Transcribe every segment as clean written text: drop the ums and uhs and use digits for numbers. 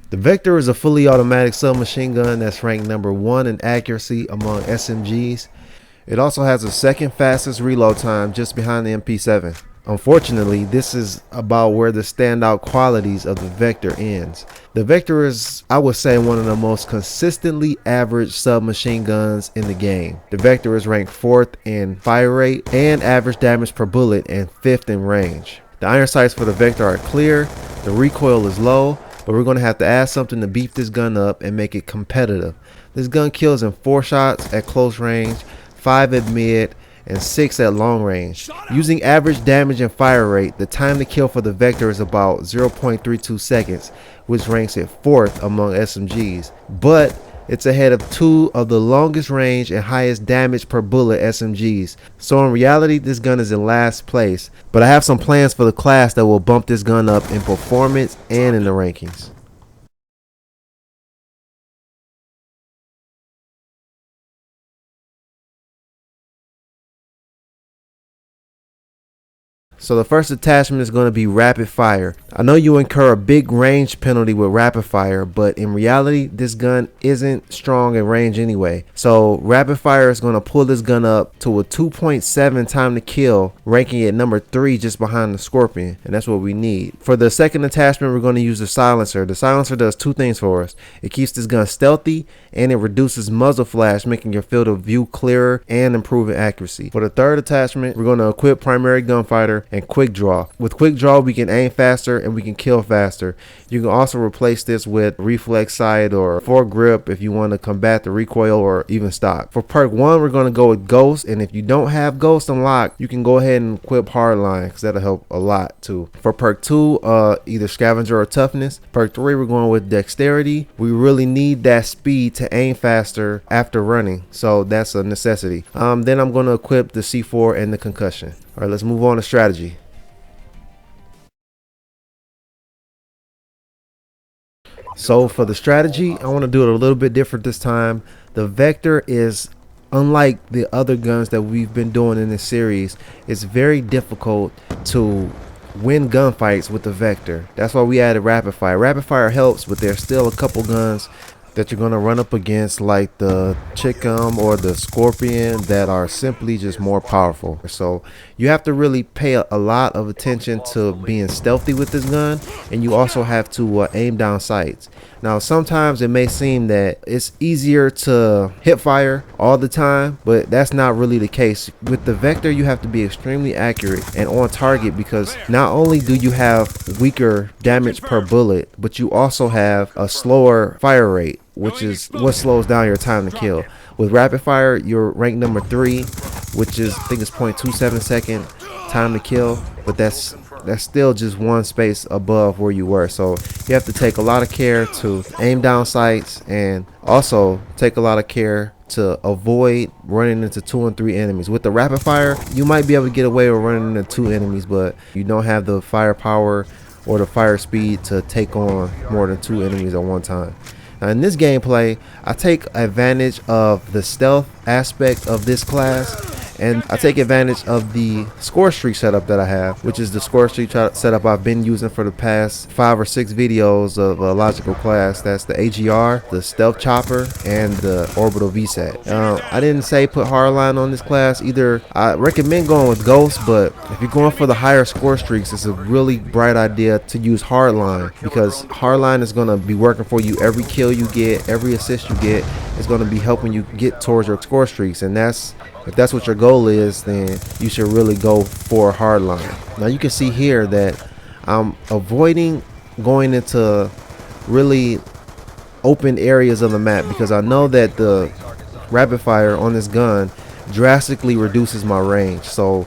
The Vector is a fully automatic submachine gun that's ranked number 1 in accuracy among SMGs. It also has the second fastest reload time, just behind the MP7. Unfortunately, this is about where the standout qualities of the Vector ends. The Vector is, I would say, one of the most consistently average submachine guns in the game. The Vector is ranked 4th in fire rate and average damage per bullet and 5th in range. The iron sights for the Vector are clear, the recoil is low, but we're going to have to add something to beef this gun up and make it competitive. This gun kills in 4 shots at close range, 5 at mid, and 6 at long range. Using average damage and fire rate, the time to kill for the Vector is about 0.32 seconds, which ranks it 4th among SMGs. But it's ahead of 2 of the longest range and highest damage per bullet SMGs. So in reality, this gun is in last place. But I have some plans for the class that will bump this gun up in performance and in the rankings. So the first attachment is going to be rapid fire. I know you incur a big range penalty with rapid fire, but in reality, this gun isn't strong in range anyway. So rapid fire is going to pull this gun up to a 2.7 time to kill, ranking it number 3 just behind the Scorpion, and that's what we need. For the second attachment, we're going to use the silencer. The silencer does 2 things for us. It keeps this gun stealthy, and it reduces muzzle flash, making your field of view clearer and improving accuracy. For the third attachment, we're going to equip primary gunfighter and quick draw. With quick draw, we can aim faster and we can kill faster. You can also replace this with reflex sight or foregrip if you want to combat the recoil or even stock. For perk 1, we're going to go with ghost, and if you don't have ghost unlocked, you can go ahead and equip hardline because that'll help a lot too. For perk 2, either scavenger or toughness. Perk 3, we're going with dexterity. We really need that speed to aim faster after running, so that's a necessity. Then I'm going to equip the C4 and the concussion. All right, let's move on to strategy. So for the strategy, I want to do it a little bit different this time. The Vector is, unlike the other guns that we've been doing in this series, it's very difficult to win gunfights with the Vector. That's why we added rapid fire. Rapid fire helps, but there's still a couple guns that you're going to run up against, like the Chicken or the Scorpion, that are simply just more powerful. So you have to really pay a lot of attention to being stealthy with this gun, and you also have to aim down sights. Now sometimes it may seem that it's easier to hip fire all the time, but that's not really the case. With the Vector, you have to be extremely accurate and on target, because not only do you have weaker damage per bullet, but you also have a slower fire rate, which is what slows down your time to kill. With rapid fire, you're ranked number 3, which is, I think it's 0.27 second time to kill, but that's still just one space above where you were. So you have to take a lot of care to aim down sights, and also take a lot of care to avoid running into 2 and 3 enemies. With the rapid fire, you might be able to get away with running into 2 enemies, but you don't have the firepower or the fire speed to take on more than 2 enemies at one time. Now in this gameplay, I take advantage of the stealth aspect of this class, and I take advantage of the score streak setup that I have, which is the score streak setup I've been using for the past 5 or 6 videos of a logical class. That's the AGR, the stealth chopper, and the orbital VSAT. I didn't say put hardline on this class either. I recommend going with ghost, but if you're going for the higher score streaks, it's a really bright idea to use hardline, because hardline is going to be working for you. Every kill you get, every assist you get is going to be helping you get towards your score streaks, and if that's what your goal is, then you should really go for a hardline. Now you can see here that I'm avoiding going into really open areas of the map, because I know that the rapid fire on this gun drastically reduces my range. So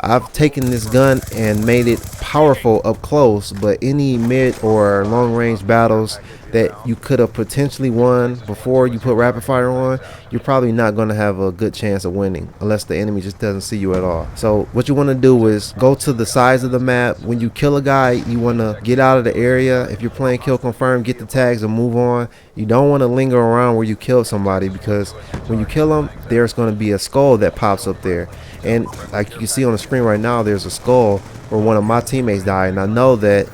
I've taken this gun and made it powerful up close, but any mid or long range battles that you could have potentially won before you put rapid fire on, you're probably not going to have a good chance of winning unless the enemy just doesn't see you at all. So what you want to do is go to the sides of the map. When you kill a guy, you want to get out of the area. If you're playing kill confirm, get the tags and move on. You don't want to linger around where you killed somebody, because when you kill them, there's going to be a skull that pops up there. And like you can see on the screen right now, there's a skull where one of my teammates died, and I know that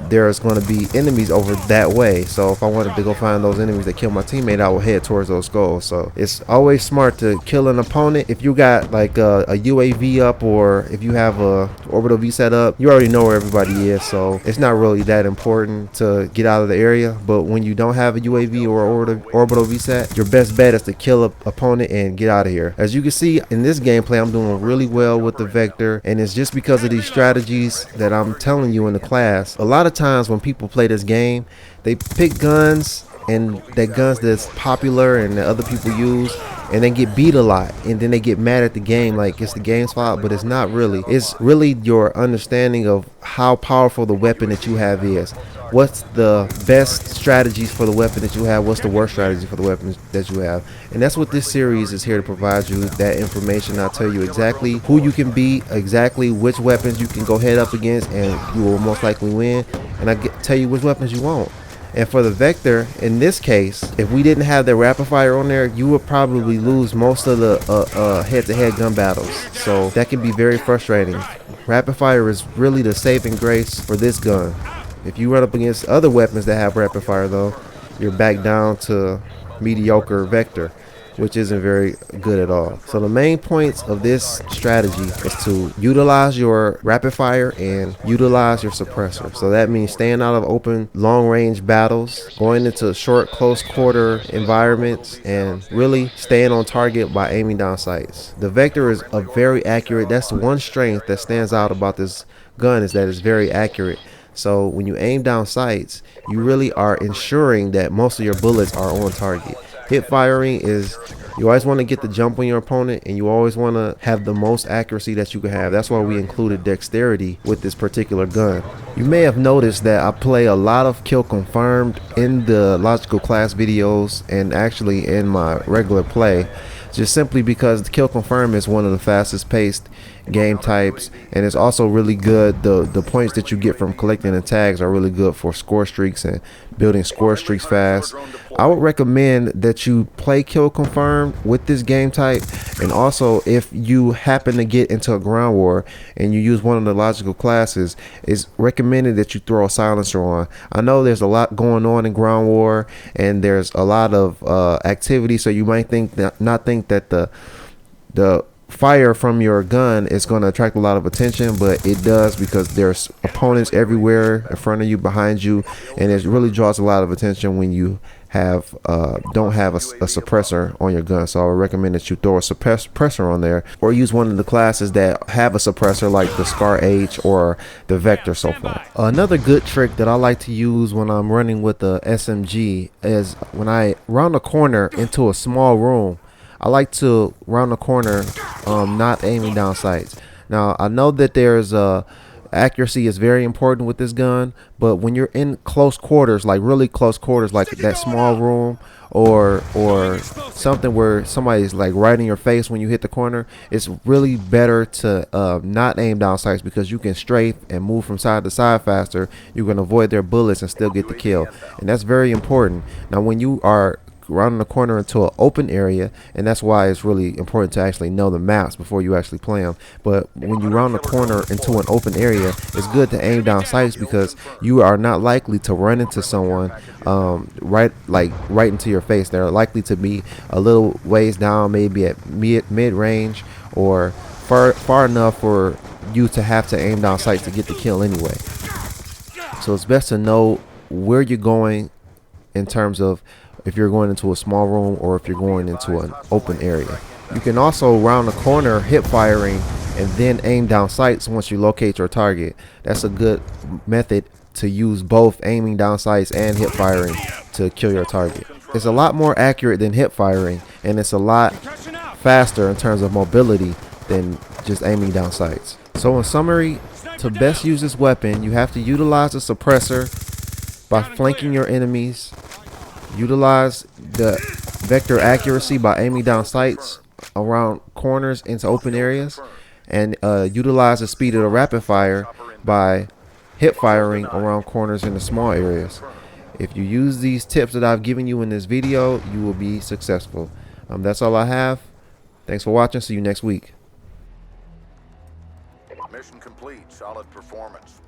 there's going to be enemies over that way. So if I wanted to go find those enemies that kill my teammate, I will head towards those goals. So it's always smart to kill an opponent. If you got like a UAV up, or if you have a orbital V set up, you already know where everybody is, so it's not really that important to get out of the area. But when you don't have a UAV or orbital V set, your best bet is to kill an opponent and get out of here. As you can see in this gameplay, I'm doing really well with the Vector, and it's just because of these strategies that I'm telling you in the class. A lot of times when people play this game, they pick guns and that guns that's popular and that other people use, and they get beat a lot, and then they get mad at the game like it's the game's fault. But it's not really. It's really your understanding of how powerful the weapon that you have is. What's the best strategies for the weapon that you have? What's the worst strategy for the weapon that you have? And that's what this series is here to provide you, that information. I'll tell you exactly who you can beat, exactly which weapons you can go head up against, and you will most likely win. And tell you which weapons you won't. And for the Vector, in this case, if we didn't have the rapid fire on there, you would probably lose most of the head-to-head gun battles. So that can be very frustrating. Rapid fire is really the saving grace for this gun. If you run up against other weapons that have rapid fire, though, you're back down to mediocre Vector, which isn't very good at all. So the main points of this strategy is to utilize your rapid fire and utilize your suppressor. So that means staying out of open long range battles, going into short close quarter environments, and really staying on target by aiming down sights. The Vector is a very accurate. That's one strength that stands out about this gun, is that it's very accurate. So when you aim down sights, you really are ensuring that most of your bullets are on target. Hip firing is, you always want to get the jump on your opponent, and you always want to have the most accuracy that you can have. That's why we included dexterity with this particular gun. You may have noticed that I play a lot of kill confirmed in the logical class videos and actually in my regular play, just simply because the kill confirm is one of the fastest paced game types, and it's also really good. The points that you get from collecting the tags are really good for score streaks and building score streaks fast. I would recommend that you play kill confirm with this game type, and also if you happen to get into a ground war and you use one of the logical classes, it's recommended that you throw a silencer on. I know there's a lot going on in ground war, and there's a lot of activity, so you might not think that the fire from your gun is going to attract a lot of attention, but it does, because there's opponents everywhere in front of you, behind you, and it really draws a lot of attention when you don't have a suppressor on your gun. So I would recommend that you throw a suppressor on there, or use one of the classes that have a suppressor like the Scar H or the Vector so far. Another good trick that I like to use when I'm running with the SMG is when I round a corner into a small room, I like to round the corner not aiming down sights. Now I know that there's accuracy is very important with this gun, but when you're in close quarters, like really close quarters, like that small room or something where somebody's like right in your face when you hit the corner, it's really better to not aim down sights, because you can strafe and move from side to side faster. You can avoid their bullets and still get the kill, and that's very important. Now when you are rounding the corner into an open area, and that's why it's really important to actually know the maps before you actually play them. But when you round the corner into an open area, it's good to aim down sights, because you are not likely to run into someone right into your face. They're likely to be a little ways down, maybe at mid range, or far enough for you to have to aim down sights to get the kill anyway. So it's best to know where you're going in terms of if you're going into a small room or if you're going into an open area. You can also round the corner hip firing and then aim down sights once you locate your target. That's a good method to use, both aiming down sights and hip firing to kill your target. It's a lot more accurate than hip firing, and it's a lot faster in terms of mobility than just aiming down sights. So in summary, to best use this weapon, you have to utilize the suppressor by flanking your enemies, utilize the Vector accuracy by aiming down sights around corners into open areas, and utilize the speed of the rapid fire by hip firing around corners in the small areas. If you use these tips that I've given you in this video, you will be successful. That's all I have. Thanks for watching. See you next week. Mission complete. Solid performance.